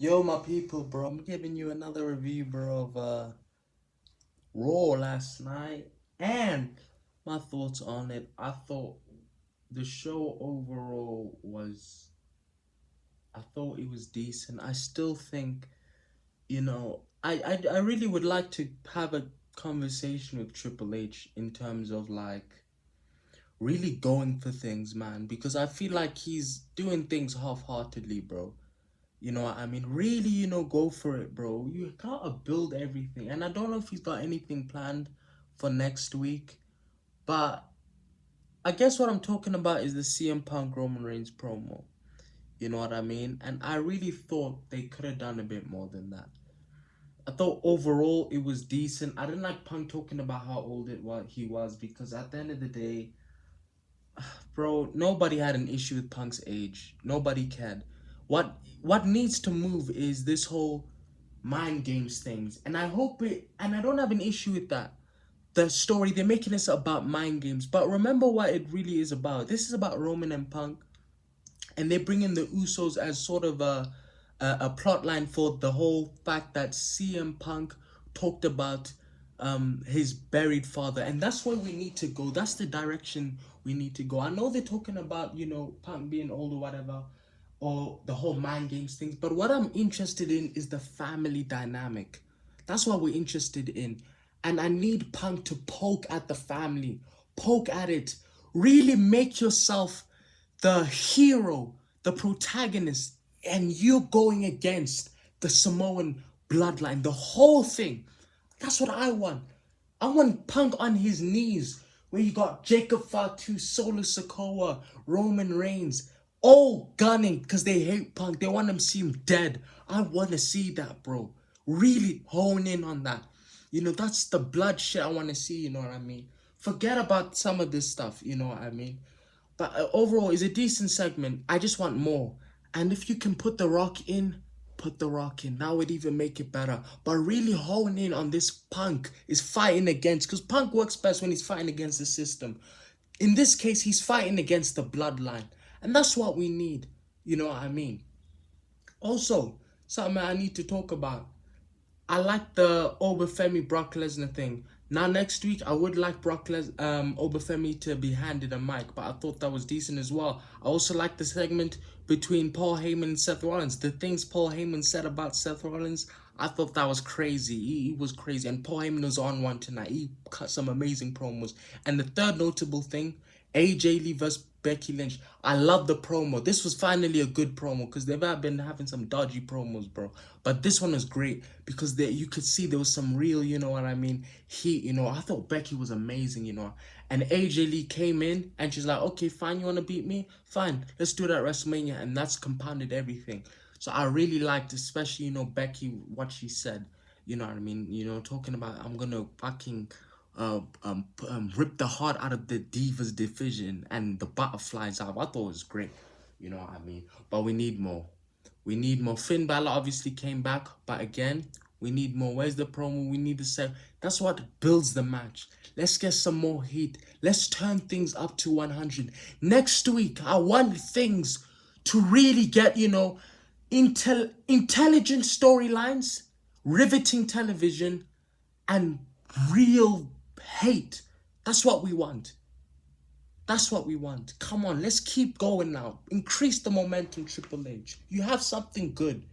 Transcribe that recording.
Yo, my people, bro. I'm giving you another review, bro, of Raw last night and my thoughts on it. I thought the show overall was, I thought it was decent. I still think, I really would like to have a conversation with Triple H in terms of like really going for things, man, because I feel like he's doing things half-heartedly, bro. You know what I mean? Really, go for it, bro. You gotta build everything. And I don't know if he's got anything planned for next week. But I guess what I'm talking about is the CM Punk Roman Reigns promo. You know what I mean? And I really thought they could have done a bit more than that. I thought overall it was decent. I didn't like Punk talking about how old he was, because at the end of the day, bro, nobody had an issue with Punk's age. Nobody cared. What needs to move is this whole mind games things. And I hope it, and I don't have an issue with that. The story, they're making this about mind games. But remember what it really is about. This is about Roman and Punk. And they bring in the Usos as sort of a plot line for the whole fact that CM Punk talked about his buried father. And that's where we need to go. That's the direction we need to go. I know they're talking about, Punk being old or whatever, or the whole mind games things. But what I'm interested in is the family dynamic. That's what we're interested in. And I need Punk to poke at the family, poke at it, really make yourself the hero, the protagonist, and you're going against the Samoan bloodline, the whole thing. That's what I want. I want Punk on his knees, where you got Jacob Fatu, Solo Sikoa, Roman Reigns, all gunning because they hate Punk. They want him to see him dead. I want to see that, bro. Really hone in on that. That's the blood shit I want to see, you know what I mean? Forget about some of this stuff, you know what I mean? But overall, it's a decent segment. I just want more. And if you can put The Rock in, put The Rock in. That would even make it better. But really hone in on this Punk is fighting against, because Punk works best when he's fighting against the system. In this case, he's fighting against the bloodline. And that's what we need. You know what I mean? Also, something I need to talk about. I like the Obafemi Brock Lesnar thing. Now next week I would like Obafemi to be handed a mic, but I thought that was decent as well. I also like the segment between Paul Heyman and Seth Rollins. The things Paul Heyman said about Seth Rollins, I thought that was crazy. He was crazy, and Paul Heyman was on one tonight. He cut some amazing promos. And the third notable thing, AJ Lee versus Becky Lynch. I love the promo. This was finally a good promo, because they've been having some dodgy promos, bro. But this one was great because you could see there was some real, you know what I mean, heat, I thought Becky was amazing, And AJ Lee came in and she's like, okay, fine, you want to beat me? Fine, let's do that at WrestleMania. And that's compounded everything. So I really liked, especially, Becky, what she said. You know what I mean? Talking about, I'm going to fucking rip the heart out of the Divas division and the butterflies out. I thought it was great. You know what I mean? But we need more. We need more. Finn Balor obviously came back, but again, we need more. Where's the promo? We need to say that's what builds the match. Let's get some more heat. Let's turn things up to 100. Next week, I want things to really get, intelligent storylines, riveting television, and real hate. That's what we want. That's what we want. Come on, let's keep going now. Increase the momentum, Triple H. You have something good.